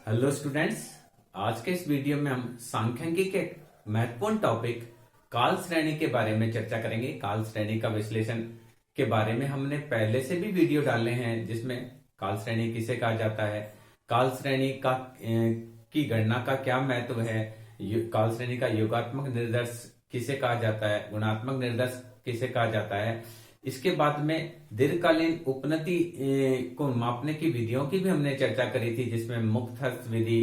Hello students. आज के इस वीडियो में हम सांख्यिकी के महत्वपूर्ण टॉपिक काल श्रेणी के बारे में चर्चा करेंगे। काल श्रेणी का विश्लेषण के बारे में हमने पहले से भी वीडियो डाले हैं, जिसमें काल श्रेणी किसे कहा जाता है, काल श्रेणी का की गणना का क्या महत्व है, काल श्रेणी का योगात्मक निर्देश किसे कहा जाता है, गुणात्मक निर्देश किसे कहा जाता है। इसके बाद में दीर्घकालीन उपनति को मापने की विधियों की भी हमने चर्चा करी थी, जिसमें मुक्त हस्त विधि,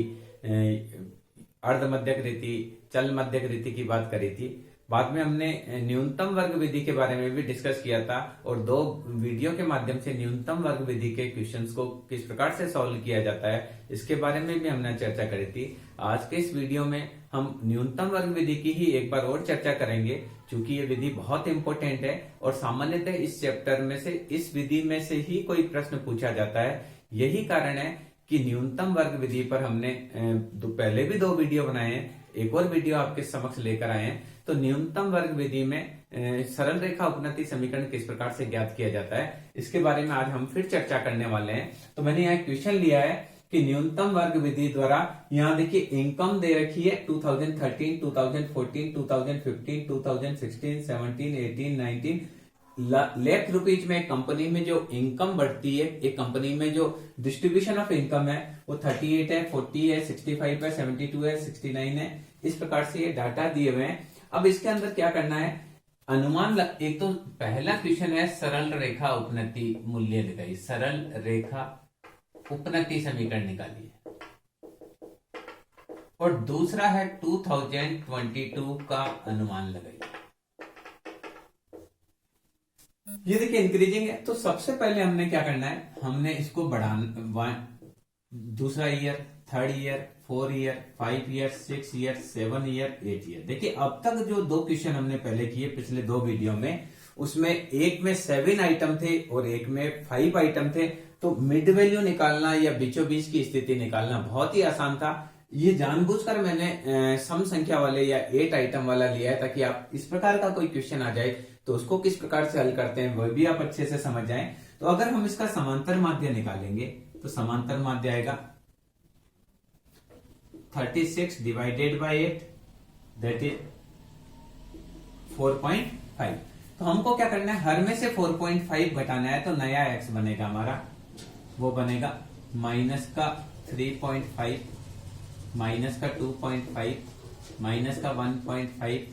अर्ध मध्यक रीति, चल मध्यक रीति की बात करी थी। बाद में हमने न्यूनतम वर्ग विधि के बारे में भी डिस्कस किया था और दो वीडियो के माध्यम से न्यूनतम वर्ग विधि के क्वेश्चंस को किस प्रकार से सॉल्व किया जाता है, इसके बारे में भी हमने चर्चा करी थी। आज के इस वीडियो में हम न्यूनतम वर्ग विधि की ही एक बार और चर्चा करेंगे, क्योंकि ये विधि बहुत इंपॉर्टेंट है और सामान्यतः इस चैप्टर में से, इस विधि में से ही कोई प्रश्न पूछा जाता है। यही कारण है कि न्यूनतम वर्ग विधि पर हमने पहले भी दो वीडियो बनाए हैं, एक और वीडियो आपके समक्ष लेकर आए हैं। तो न्यूनतम वर्ग विधि में सरल रेखा उपनति समीकरण किस प्रकार से ज्ञात किया जाता है, इसके बारे में आज हम फिर चर्चा करने वाले हैं। तो मैंने यहाँ क्वेश्चन लिया है कि न्यूनतम वर्ग विधि द्वारा, यहाँ देखिए इनकम दे रखी है 2013, 2014, 2015, 2016, 17, 18, 19 लाख रुपीज में कंपनी में जो इनकम बढ़ती है, एक कंपनी में जो डिस्ट्रीब्यूशन ऑफ इनकम है वो 38 है, 40 है, 65 है, 72 है, 69 है। इस प्रकार से ये डाटा दिए हुए हैं। अब इसके अंदर क्या करना है, अनुमान एक तो पहला क्वेश्चन है सरल रेखा उपनति मूल्य लगाइए, सरल रेखा उपनति समीकरण निकालिए। और दूसरा है 2022 का अनुमान लगाइए। ये देखिए इंक्रीजिंग है, तो सबसे पहले हमने क्या करना है, हमने इसको बढ़ाना, दूसरा year, third year, 4 year, 5 year, 6 year, 7 year, 8 year. देखिए अब तक जो दो क्वेश्चन हमने पहले किए पिछले दो वीडियो में, उसमें एक में 7 आइटम थे और एक में 5 आइटम थे। तो मिड वैल्यू निकालना या बीचों बीच की स्थिति निकालना बहुत ही आसान था। ये जानबूझकर मैंने सम संख्या वाले या 8 आइटम वाला लिया है, ताकि आप इस प्रकार का कोई क्वेश्चन आ जाए तो उसको किस प्रकार से हल करते हैं वह भी आप अच्छे से समझ जाएं। तो अगर हम इसका समांतर माध्य निकालेंगे तो समांतर माध्य आएगा 36 डिवाइडेड बाई 8, दैट इज 4.5। तो हमको क्या करना है, हर में से 4.5 घटाना है। तो नया x बनेगा हमारा, वो बनेगा माइनस का 3.5, माइनस का 2.5, माइनस का 1.5,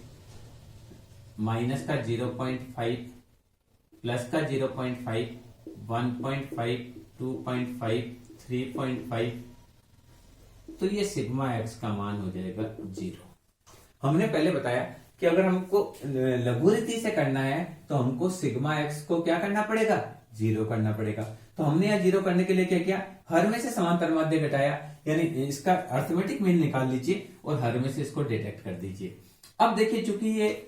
माइनस का 0.5, प्लस का 0.5, 1.5, 2.5, 3.5। तो ये सिग्मा एक्स का मान हो जाएगा 0। हमने पहले बताया कि अगर हमको लघु रीति से करना है तो हमको सिग्मा एक्स को क्या करना पड़ेगा, 0 करना पड़ेगा। तो हमने यहाँ 0 करने के लिए क्या किया, हर में से समांतर माध्य घटाया, यानी इसका अर्थमेटिक मीन निकाल लीजिए और हर में से इसको डिडक्ट कर दीजिए। अब देखिए चूंकि ये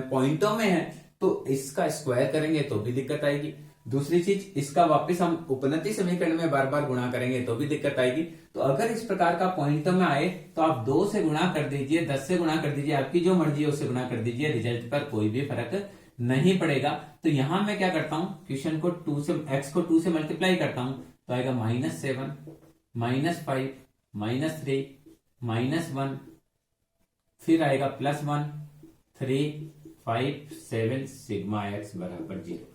पॉइंटों में है तो इसका स्क्वायर करेंगे तो भी दिक्कत आएगी। दूसरी चीज, इसका वापस हम उपनति समीकरण में बार बार गुणा करेंगे तो भी दिक्कत आएगी। तो अगर इस प्रकार का पॉइंटों में आए तो आप 2 से गुणा कर दीजिए, 10 से गुणा कर दीजिए, आपकी जो मर्जी है उससे गुणा कर दीजिए, रिजल्ट पर कोई भी फर्क नहीं पड़ेगा। तो यहां मैं क्या करता हूं, क्वेश्चन को 2 से, एक्स को 2 से मल्टीप्लाई करता हूं तो आएगा -7, -5, -3, -1, फिर आएगा +1, 3, 5, 7, सिग्मा एक्स बराबर 0।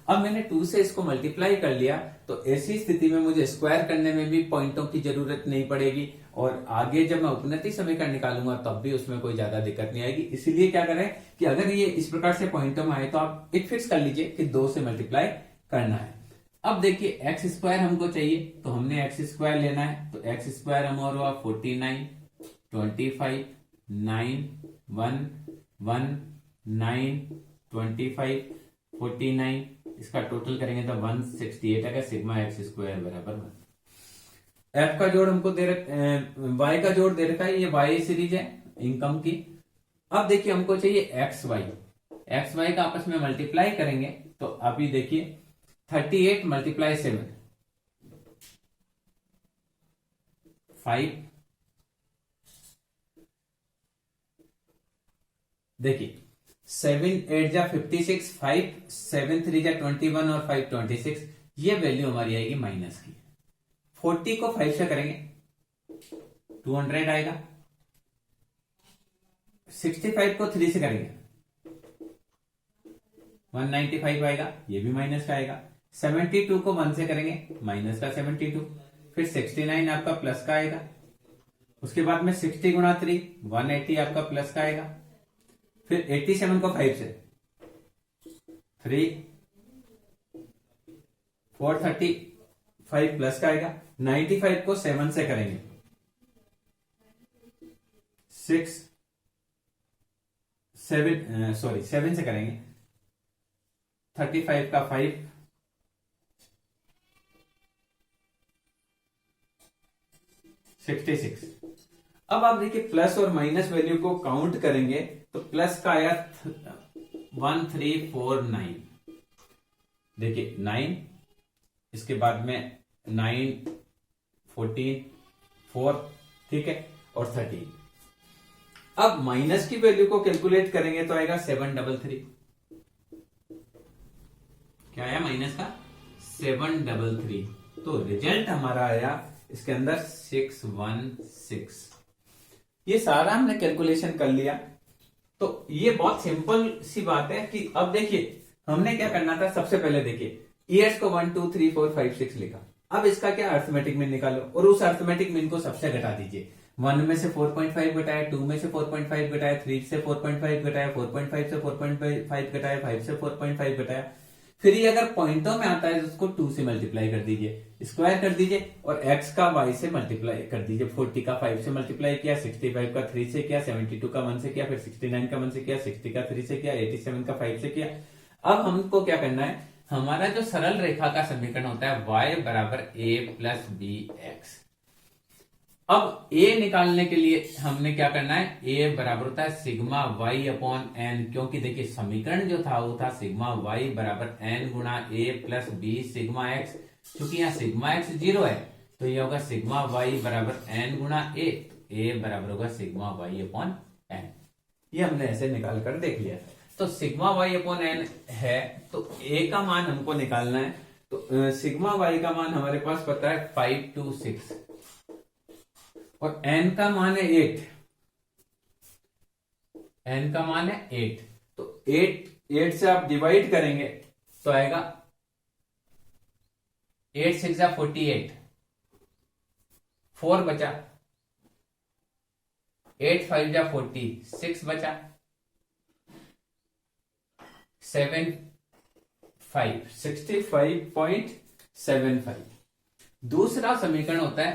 अब मैंने 2 से इसको मल्टीप्लाई कर लिया, तो ऐसी स्थिति में मुझे स्क्वायर करने में भी पॉइंटों की जरूरत नहीं पड़ेगी और आगे जब मैं उपनति समीकरण निकालूंगा तब भी उसमें कोई ज्यादा दिक्कत नहीं आएगी। इसीलिए क्या करें कि अगर ये इस प्रकार से पॉइंटों में आए तो आप एक फिक्स कर लीजिए कि 2 से मल्टीप्लाई करना है। अब देखिए एक्स स्क्वायर हमको चाहिए, तो हमने एक्स स्क्वायर लेना है। तो एक्स स्क्वायर हमारा हुआ 49, 25, 9, 1, 1, 9, 25, 49, इसका टोटल करेंगे तो 168 आएगा। सिग्मा एक्स स्क्वायर बराबर 1। एफ का जोड़ हमको दे वाई का जोड़ दे रखा है, ये वाई सीरीज है इनकम की। अब देखिए हमको चाहिए एक्स वाई का आपस में मल्टीप्लाई करेंगे तो अभी देखिए 38 मल्टीप्लाई 7, 5, देखिए 7 8 जा 56, 5 7 3 जा 21 और 5 26। ये वैल्यू हमारी आएगी माइनस की। 40 को 5 से करेंगे 200 आएगा। 65 को 3 से करेंगे 195 आएगा, ये भी माइनस का आएगा। 72 को 1 से करेंगे माइनस का 72, फिर 69 आपका प्लस का आएगा। उसके बाद में 60 गुणा 3 180 आपका प्लस का आएगा। फिर 87 को 5 से 3 435 प्लस का आएगा। 95 को 7 से करेंगे 7 से करेंगे 35 का 5 66। अब आप देखिए प्लस और माइनस वैल्यू को काउंट करेंगे तो प्लस का आया 1349। देखिए 9, इसके बाद में 9 14 4, ठीक है, और 13। अब माइनस की वैल्यू को कैलकुलेट करेंगे तो आएगा 733। क्या आया माइनस का 733। तो रिजल्ट हमारा आया इसके अंदर 616। ये सारा हमने कैलकुलेशन कर लिया। तो ये बहुत सिंपल सी बात है कि अब देखिए हमने क्या करना था। सबसे पहले देखिए ईयर्स को 1 2 3 4 5 6 लिखा। अब इसका क्या अर्थमेटिक मीन निकालो और उस अर्थमेटिक मीन को सबसे घटा दीजिए। 1 में से 4.5 घटाया, 2 में से 4.5 घटाया, 3 से 4.5 घटाया, 4.5 से 4.5 घटाया, 5 से 4.5 घटाया। फिर ये अगर पॉइंटों में आता है तो उसको 2 से मल्टीप्लाई कर दीजिए, स्क्वायर कर दीजिए और x का y से मल्टीप्लाई कर दीजिए। 40 का 5 से मल्टीप्लाई किया, 65 का 3 से किया, 72 का 1 से किया, फिर 69 का 1 से किया, 60 का 3 से किया, 87 का 5 से किया। अब हमको क्या करना है, हमारा जो सरल रेखा का समीकरण होता है y बराबर a प्लस बी एक्स। अब a निकालने के लिए हमने क्या करना है, a बराबर होता है सिग्मा y अपॉन एन, क्योंकि देखिए समीकरण जो था वो था सिग्मा y बराबर एन गुणा a plus b sigma x। चूंकि यहाँ सिग्मा x 0 है तो ये होगा सिग्मा y बराबर एन गुणा a बराबर होगा सिग्मा y अपॉन एन। ये हमने ऐसे निकाल कर देख लिया। तो सिग्मा y अपॉन एन है तो a का मान हमको निकालना है। तो सिग्मा y का मान हमारे पास पता है 526 और n का मान है 8। n का मान है 8। तो 8 से आप डिवाइड करेंगे तो आएगा 8 6 48, 4 बचा, 8 5 40, 6 बचा, 7 5 65.75। दूसरा समीकरण होता है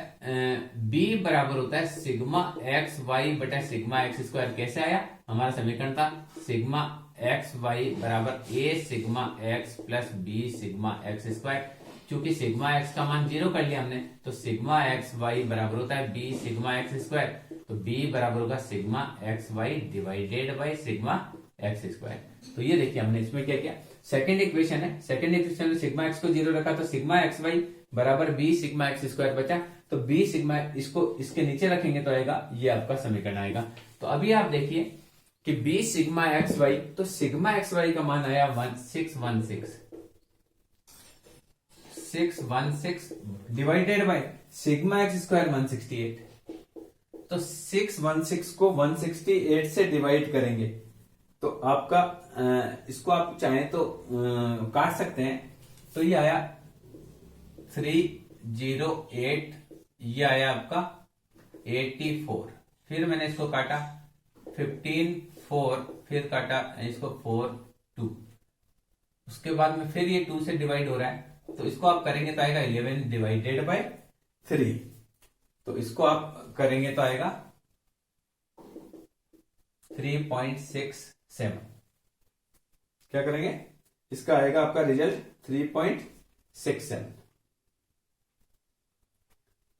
b बराबर होता है सिग्मा एक्स वाई बटा सिग्मा एक्स स्क्वायर। कैसे आया, हमारा समीकरण था सिग्मा एक्स वाई बराबर a sigma x plus b sigma x square. चूंकि सिग्मा एक्स का मान 0 कर लिया हमने तो सिग्मा एक्स वाई बराबर होता है b सिग्मा एक्स स्क्वायर। तो b बराबर होगा sigma x y divided by sigma x square. तो ये देखिए हमने इसमें क्या किया, सेकंड इक्वेशन है, सेकंड इक्वेशन में सिग्मा एक्स को 0 रखा तो सिग्मा एक्स वाई बराबर b सिग्मा एक्स स्क्वायर बचा। तो b सिग्मा इसको इसके नीचे रखेंगे तो आएगा ये आपका समीकरण आएगा। तो अभी आप देखिए कि b सिग्मा एक्स वाई, तो सिग्मा एक्स वाई का मान आया 616 divided by sigma x square 168। तो 616 को 168 से डिवाइड करेंगे तो आपका इसको आप चाहें तो काट सकते हैं। तो ये आया 308, ये आया आपका 84। फिर मैंने इसको काटा 15 4, फिर काटा इसको 4 2। उसके बाद में फिर ये 2 से डिवाइड हो रहा है तो इसको आप करेंगे तो आएगा 11 डिवाइडेड बाय 3। तो इसको आप करेंगे तो आएगा 3.67। क्या करेंगे, इसका आएगा आपका रिजल्ट 3.67।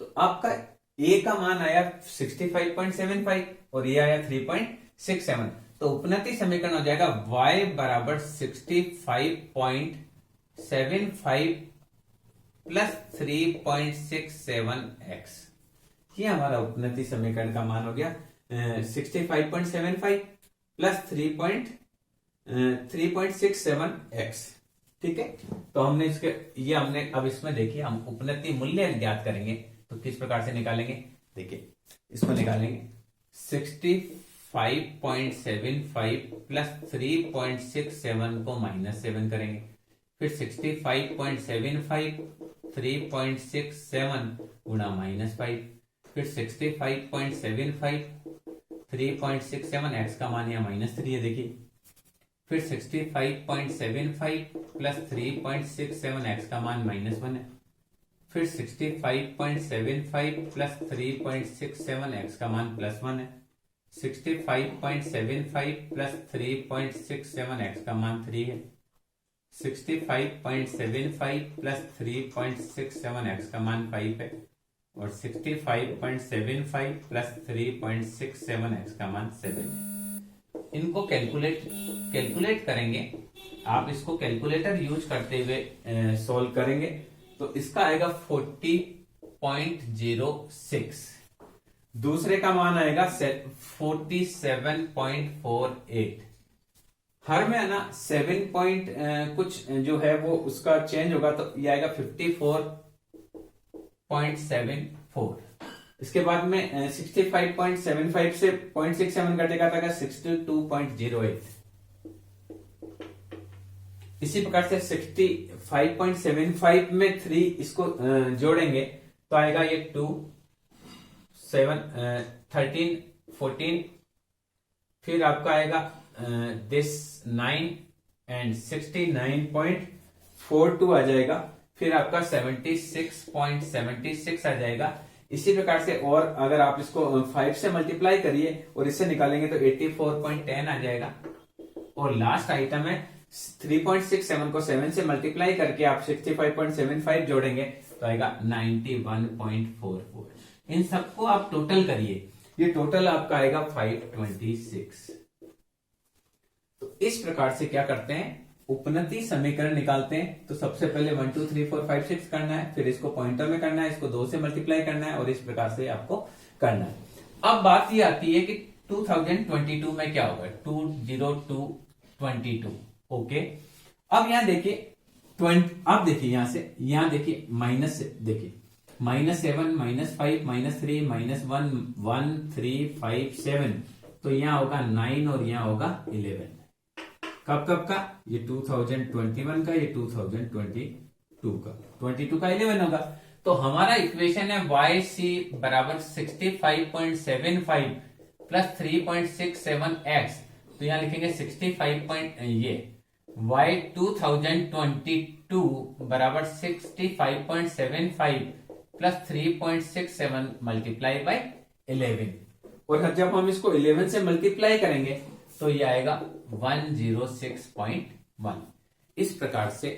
तो आपका a का मान आया 65.75 और ये आया 3.67। तो उपनति समीकरण हो जाएगा y बराबर 65.75 प्लस 3.67x। ये हमारा उपनति समीकरण का मान हो गया 65.75 प्लस 3.67x। ठीक है, तो हमने इसके ये हमने अब इसमें देखिए हम उपनति मूल्य ज्ञात करेंगे तो किस प्रकार से निकालेंगे। देखिए इसको निकालेंगे 65.75 प्लस 3.67 को -7 करेंगे, फिर 65.75 3.67 गुणा -5, फिर 65.75 3.67 एक्स का मान यहाँ -3 है देखिए, फिर 65.75 प्लस 3.67 एक्स का मान -1 है, फिर 65.75 प्लस 3.67 एक्स का मान +1 है, 65.75 प्लस 3.67 एक्स का मान 3 है, 65.75 प्लस 3.67 एक्स का मान 5 है, और 65.75 प्लस 3.67 एक्स का मान 7 है। इनको कैलकुलेट करेंगे, आप इसको कैलकुलेटर यूज करते हुए सॉल्व करेंगे तो इसका आएगा 40.06, दूसरे का मान आएगा 47.48। हर में है ना 7 पॉइंट कुछ जो है वो उसका चेंज होगा, तो ये आएगा 54.74। इसके बाद में 65.75 से 0.67 कटेगा तो 62.08। इसी प्रकार से 65.75 में 3 इसको जोड़ेंगे तो आएगा ये 2 7 13 14, फिर आपका आएगा दिस 9 एंड 69.42 आ जाएगा, फिर आपका 76.76 आ जाएगा। इसी प्रकार से और अगर आप इसको 5 से मल्टीप्लाई करिए और इससे निकालेंगे तो 84.10 आ जाएगा। और लास्ट आइटम है 3.67 को 7 से मल्टीप्लाई करके आप 65.75 जोड़ेंगे तो आएगा 91.44। इन सबको आप टोटल करिए, ये टोटल आपका आएगा 526। तो इस प्रकार से क्या करते हैं, उपनति समीकरण निकालते हैं। तो सबसे पहले 1 2 3 4 5 6 करना है, फिर इसको पॉइंटर में करना है, इसको 2 से मल्टीप्लाई करना है और इस प्रकार से आपको करना है। अब बात ये आती है कि 2022 में क्या होगा, 20222। ओके, अब यहां देखिए अब देखिए यहां से, यहां देखिए माइनस से, देखिए -7 -5 -3 -1 1 3 5 7, तो यहां होगा 9 और यहां होगा 11। कब कब का, ये 2021 का, ये 2022 का, 22 का 11 होगा। तो हमारा इक्वेशन है YC बराबर 65.75 प्लस 3.67x, तो यहां लिखेंगे 65 ये Y 2022 बराबर 65.75 प्लस 3.67 मल्टीप्लाई बाय 11, और जब हम इसको 11 से मल्टीप्लाई करेंगे तो ये आएगा 106.1। इस प्रकार से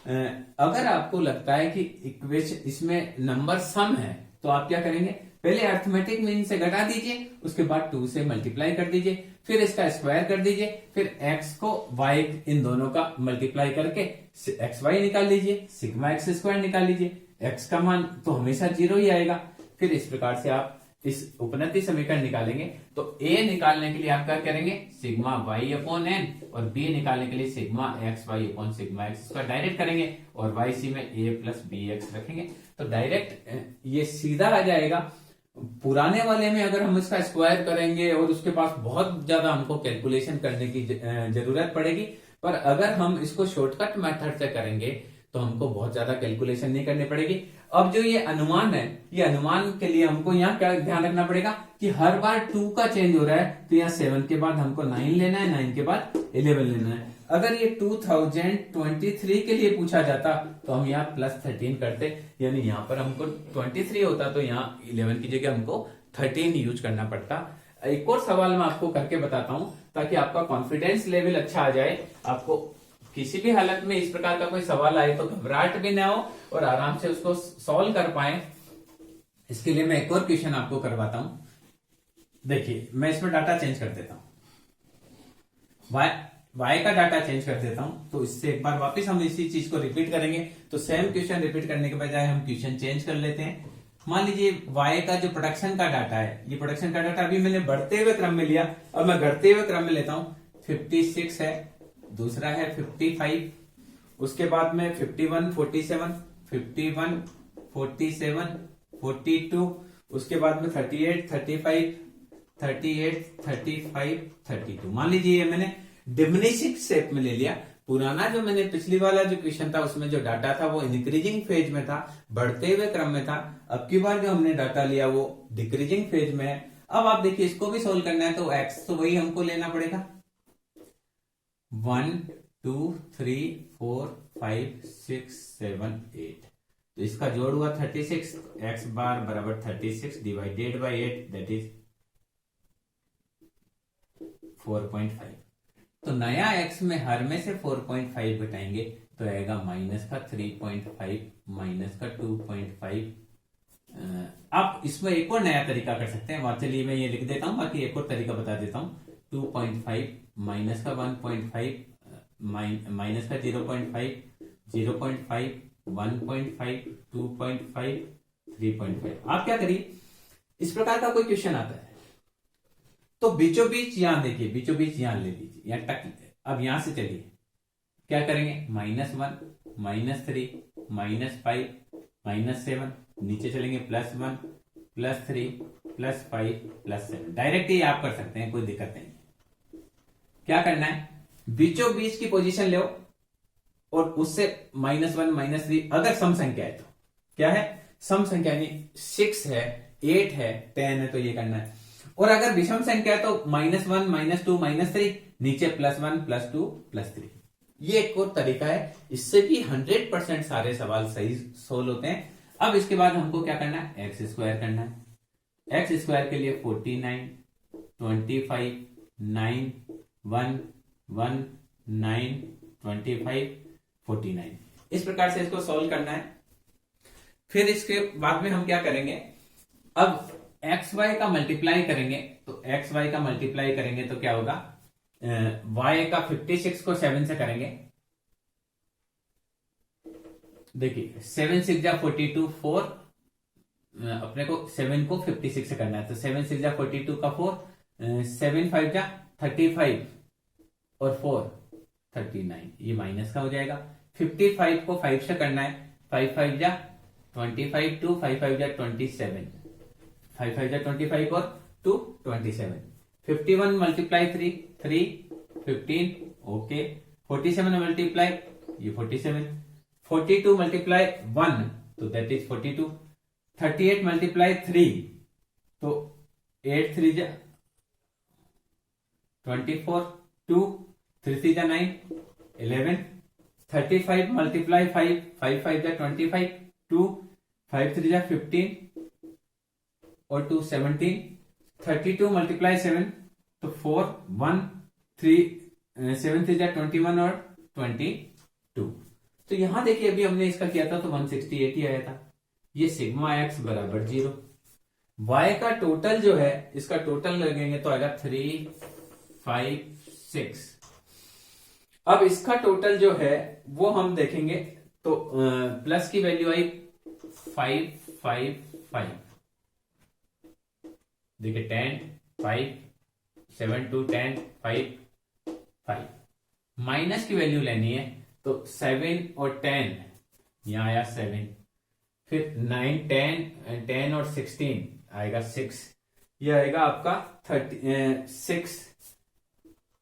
अगर आपको लगता है कि इक्वेशन इसमें नंबर सम है तो आप क्या करेंगे, पहले अर्थमेटिक मीन से घटा दीजिए, उसके बाद 2 से मल्टीप्लाई कर दीजिए, फिर इसका स्क्वायर कर दीजिए, फिर x को y इन दोनों का मल्टीप्लाई करके xy निकाल लीजिए, सिग्मा x स्क्वायर निकाल लीजिए, x का मान तो हमेशा 0 ही आएगा। फिर इस प्रकार से आप इस उपनति समीकरण निकालेंगे। तो a निकालने के लिए आप क्या करेंगे, सिग्मा y अपॉन n, और b निकालने के लिए sigma x y upon sigma x, इसका डायरेक्ट करेंगे और yc में a प्लस bx रखेंगे, तो डायरेक्ट ये सीधा आ जाएगा। पुराने वाले में अगर हम इसका स्क्वायर करेंगे और उसके पास बहुत ज्यादा हमको कैलकुलेशन करने की जरूरत पड़ेगी, पर अगर हम इसको शॉर्टकट मेथड से करेंगे तो हमको बहुत ज्यादा कैलकुलेशन नहीं करनी पड़ेगी। अब जो ये अनुमान है, ये अनुमान के लिए हमको यहाँ क्या ध्यान रखना पड़ेगा कि हर बार 2 का चेंज हो रहा है, तो यहाँ 7 के बाद हमको 9 लेना है, 9 के बाद 11 लेना है। अगर ये 2023 के लिए पूछा जाता तो हम यहाँ +13 करते, यानी यहाँ पर हमको 23 होता तो यहाँ 11 की जगह हमको 13 यूज करना पड़ता। एक और सवाल मैं आपको करके बताता हूँ ताकि आपका कॉन्फिडेंस लेवल अच्छा आ जाए। आपको किसी भी हालत में इस प्रकार का कोई सवाल आए तो घबराहट भी ना हो और आराम से उसको सॉल्व कर पाए। इसके लिए मैं एक और क्वेश्चन आपको करवाता हूं। देखिए मैं इसमें डाटा चेंज कर देता हूं, y का डाटा चेंज कर देता हूं, तो इससे एक बार वापस हम इसी चीज को रिपीट करेंगे। तो सेम क्वेश्चन रिपीट करने के बजाय हम क्वेश्चन चेंज कर लेते हैं। मान लीजिए y का जो प्रोडक्शन का डाटा है, ये प्रोडक्शन का डाटा अभी मैंने बढ़ते हुए क्रम में लिया, अब मैं घटते हुए क्रम में लेता हूं। 56 है, दूसरा है 55, उसके बाद में 51 47 51 47 42, उसके बाद में 38, 35, 38, 35, 32। मान लीजिए ये मैंने डिमिनिशिंग शेप में ले लिया। पुराना जो मैंने पिछली वाला जो क्वेश्चन था उसमें जो डाटा था वो इंक्रीजिंग फेज में था, बढ़ते हुए क्रम में था। अब की बार जो हमने डाटा लिया वो डिक्रीजिंग फेज में है। अब आप देखिए इसको भी सोल्व करना है तो एक्स तो वही हमको लेना पड़ेगा 1 2 3 4 5 6 7 8। तो इसका जोड़ हुआ 36, एक्स बार बराबर 36 डिवाइडेड बाई 8 दैट इज 4.5। तो नया एक्स में हर में से 4.5 घटाएंगे तो आएगा माइनस का 3.5 माइनस का 2.5। आप इसमें एक और नया तरीका कर सकते हैं। चलिए मैं ये लिख देता हूं, बाकी एक और तरीका बता देता हूं। 2.5 माइनस का 1.5 माइनस का 0.5 0.5 1.5 2.5 3.5। आप क्या करिए, इस प्रकार का कोई क्वेश्चन आता है तो बीचों बीच यहां देखिए, बीचों बीच यहां ले लीजिए, यहां टक। अब यहां से चलिए क्या करेंगे, -1 -3 -5 -7, नीचे चलेंगे +1 +3 +5 +7। डायरेक्ट ही आप कर सकते हैं, कोई दिक्कत नहीं। क्या करना है, बीचों बीच की पोजीशन लो और उससे -1 -3 अगर सम संख्या है तो क्या है, सम संख्या यानी 6 है 8 है 10 है तो ये करना है। और अगर विषम संख्या है तो -1 -2 -3 नीचे +1 +2 +3। ये एक और तरीका है, इससे भी 100% सारे सवाल सही सोल्व होते हैं। अब इसके बाद हमको क्या करना है, एक्स स्क्वायर करना है। एक्स स्क्वायर के लिए 49 25 9 1 1 9 25 49, इस प्रकार से इसको सॉल्व करना है। फिर इसके बाद में हम क्या करेंगे, अब एक्स वाई का मल्टीप्लाई करेंगे तो एक्स वाई का मल्टीप्लाई करेंगे तो क्या होगा, वाई का 56 को 7 से करेंगे। देखिए 7 6 जा 42 4, अपने को 7 को 56 से करना है तो 7 6 जा 42 का 4, 7 5 जा 35 और 4 39, ये माइनस का हो जाएगा। 55 को 5 से करना है, 5 5 जा 25 2 5 5 जा 27, 5 5 जा 25 और 2 27। 51 मल्टीप्लाई 3 3 15 ओके। 47 मल्टीप्लाई ये 47, 42 मल्टीप्लाई 1 तो दैट इज 42, 38 मल्टीप्लाई 3 तो 8 3 जा 24 2 3 3 जा 9 11, 35 मल्टीप्लाई 5 5 5 जा 25 2 5 3 जा 15 और 2 17, 32 मल्टीप्लाई 7 तो 4 1 3 7 3 जा 21 और 22। तो यहां देखिए अभी हमने इसका किया था तो 168 ही आया था। ये सिग्मा एक्स बराबर 0। वाई का टोटल जो है, इसका टोटल लगेंगे तो आएगा 3 5 6। अब इसका टोटल जो है वो हम देखेंगे तो प्लस की वैल्यू आई 5 5 5, देखिए 10 5 7 2 10 5 5। माइनस की वैल्यू लेनी है तो 7 और 10, यहां आया 7, फिर 9 10 और 16 आएगा 6, ये आएगा आपका 6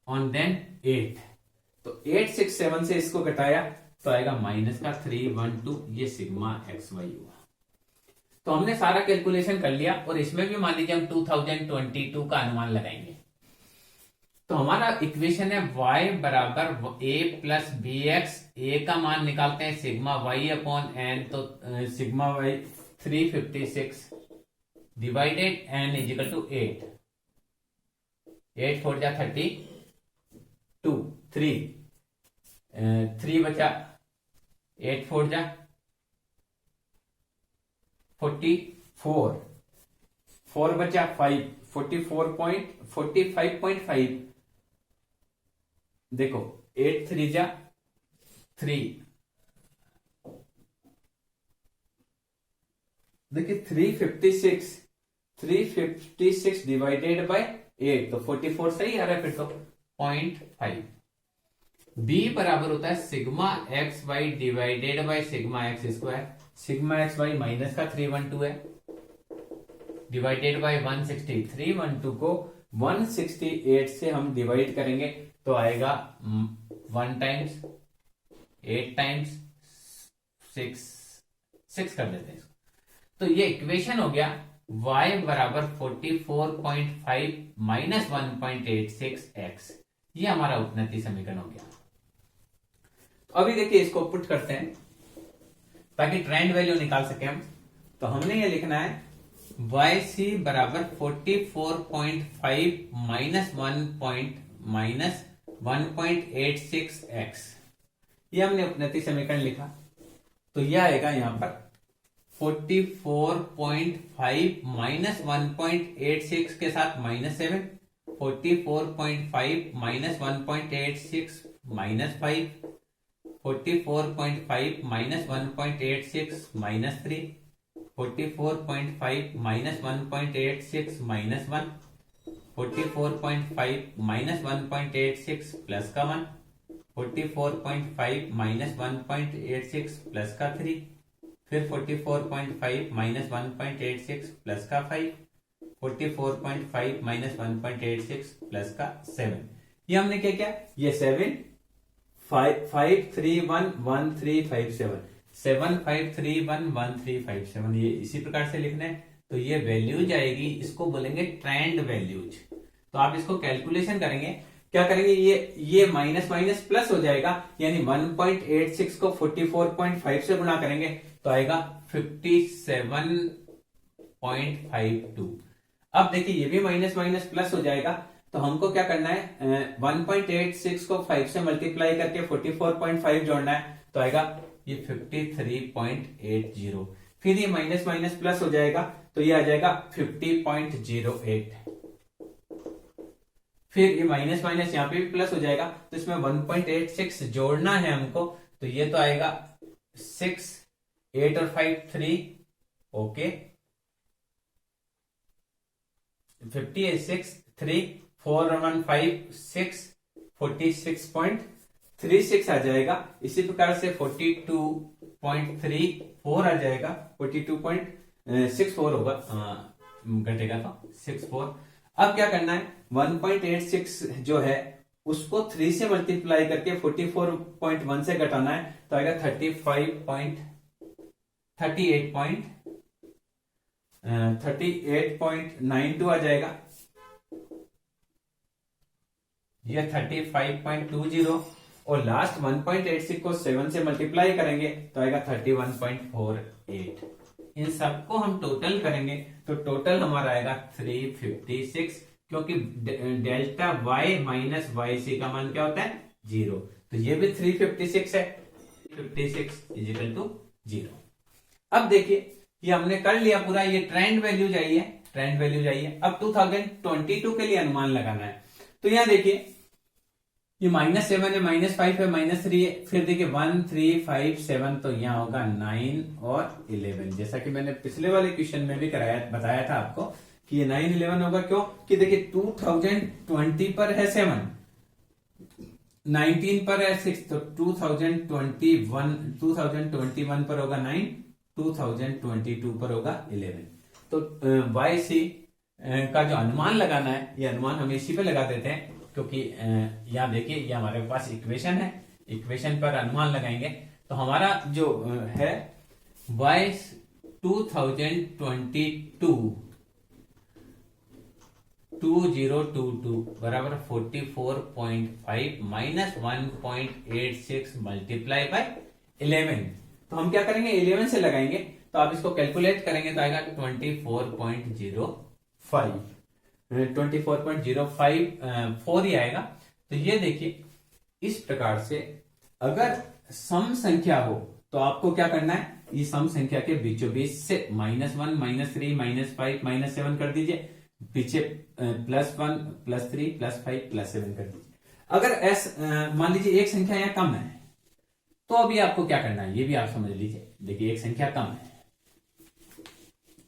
ऑन देन 8। तो 8 6 7 से इसको घटाया तो आएगा माइनस का 3 1 2, ये सिग्मा एक्स वाई हुआ। तो हमने सारा कैलकुलेशन कर लिया और इसमें भी मान लीजिए हम 2022 का अनुमान लगाएंगे। तो हमारा इक्वेशन है y बराबर a plus b x. A का मान निकालते हैं सिग्मा y अपॉन एन, तो sigma y 356 divided n equal to 8, 8 4 जा 32 3 बचा 8 4 जा 44, 4 बचा 5 45.5। देखो 8 3 जा 3, देखिए 356 डिवाइडेड बाय 8 तो 44 सही आ रहा है फिर तो 0.5। बी बराबर होता है sigma x y divided by sigma x square. Sigma x y minus का 312 है डिवाइडेड बाय 163, 12 को 168 से हम डिवाइड करेंगे तो आएगा 1 टाइम्स 8 टाइम्स 6 कर देते हैं इसको। तो ये इक्वेशन हो गया y बराबर 44.5 माइनस 1.86x। ये हमारा उपनति समीकरण हो गया। अभी देखिए इसको पुट करते हैं ताकि ट्रेंड वैल्यू निकाल सके हम। तो हमने ये लिखना है yc बराबर 44.5 माइनस 1.86x। ये हमने उपनति समीकरण लिखा। तो यह आएगा यहां पर 44.5 माइनस 1.86 के साथ -7, 44.5 minus 1.86 -5, 44.5 minus 1.86 -3, 44.5 minus 1.86 -1, 44.5 minus 1.86 plus का 1, 44.5 माइनस 1.86 प्लस का 3, फिर 44.5 माइनस 1.86 प्लस का 5, 44.5 माइनस 1.86 प्लस का 7। ये हमने क्या किया, ये 7 5 3 1 1 3 5 7 7 5 3 1 1 3 5 7 ये इसी प्रकार से लिखना है। तो ये वैल्यूज आएगी, इसको बोलेंगे ट्रेंड वैल्यूज। तो आप इसको कैलकुलेशन करेंगे, क्या करेंगे, ये माइनस माइनस प्लस हो जाएगा, यानी 1.86 को 44.5 से गुणा करेंगे तो आएगा 57.52। अब देखिए ये भी माइनस माइनस प्लस हो जाएगा, तो हमको क्या करना है, 1.86 को 5 से मल्टीप्लाई करके 44.5 जोड़ना है तो आएगा ये 53.80। फिर ये माइनस माइनस प्लस हो जाएगा तो ये आ जाएगा 50.08। फिर ये माइनस माइनस यहां पे भी प्लस हो जाएगा, तो इसमें 1.86 जोड़ना है हमको, तो ये तो आएगा 6 8 और 5 3, ओके 56 3 4 और 1 5 6 46.36 आ जाएगा। इसी प्रकार से 42.34 आ जाएगा, 42.64 होगा, घटेगा तो 64। अब क्या करना है, 1.86 जो है उसको 3 से मल्टीप्लाई करके 44.1 से घटाना है तो आएगा 38.92 आ जाएगा। यह 35.20 और लास्ट 1.86 को 7 से मल्टीप्लाई करेंगे तो आएगा 31.48। इन सबको हम टोटल करेंगे तो टोटल हमारा आएगा 356, क्योंकि delta y minus y c का मान क्या होता है 0, तो ये भी 356 है, 56 इजिकल टू 0। अब देखिए ये हमने कर लिया पूरा, ये ट्रेंड वैल्यू चाहिए, ट्रेंड वैल्यू चाहिए। अब 2022 के लिए अनुमान लगाना है, तो यहां देखिए ये -7 है, -5 है, -3 है, फिर देखिए 1 3 5 7, तो यहाँ होगा 9 और 11। जैसा कि मैंने पिछले वाले क्वेश्चन में भी बताया था आपको कि ये 9 11 होगा। क्यों कि देखिए 2020 पर है 7, 19 पर है 6, तो 2021 पर होगा 9, 2022 पर होगा 11। तो YC का जो अनुमान लगाना है, ये अनुमान हम इसी पे लगा देते हैं, क्योंकि यहां देखिए ये हमारे पास इक्वेशन है, इक्वेशन पर अनुमान लगाएंगे। तो हमारा जो है y 2022 बराबर 44.5 माइनस 1.86 मल्टीप्लाई बाय 11। तो हम क्या करेंगे, 11 से लगाएंगे, तो आप इसको कैलकुलेट करेंगे तो आएगा 24.05 24.054 ही आएगा। तो ये देखिए इस प्रकार से अगर सम संख्या हो तो आपको क्या करना है, ये सम संख्या के बीचों बीच से -1 -3 -5 -7 कर दीजिए, पीछे +1 +3 +5 +7 कर दीजिए। अगर मान लीजिए एक संख्या यहाँ कम है तो अभी आपको क्या करना है, ये भी आप समझ लीजिए। देखिए एक संख्या कम है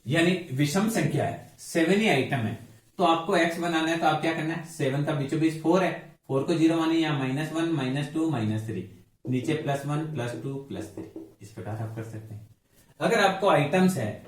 यानी विषम संख्या है, 7 ही आइटम है, तो आपको x बनाना है, तो आप क्या करना है, 7 का बीचों बीच 4 है, 4 को 0 मानिए, यहाँ -1 -2 -3, नीचे +1 +2 +3, इस प्रकार आप कर सकते हैं। अगर आपको आइटम्स है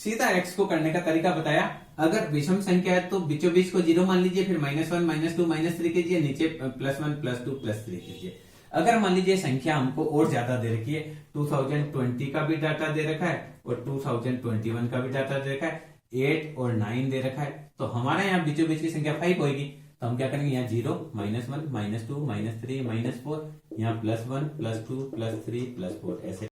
सीधा एक्स को करने का तरीका बताया। अगर विषम संख्या है तो बीचों बीच को 0 मान लीजिए, फिर -1 -2 -3 कीजिए, नीचे +1 +2 +3 कीजिए। अगर मान लीजिए संख्या हमको और ज्यादा दे रखी है, 2020 का भी डाटा दे रखा है और 2021 का भी डाटा दे रखा है, 8 और 9 दे रखा है, तो हमारे यहाँ बीचों बीच की संख्या 5 होगी। तो हम क्या करेंगे, यहाँ 0 -1 -2 -3 -4, यहाँ +1 +2 +3 +4 ऐसे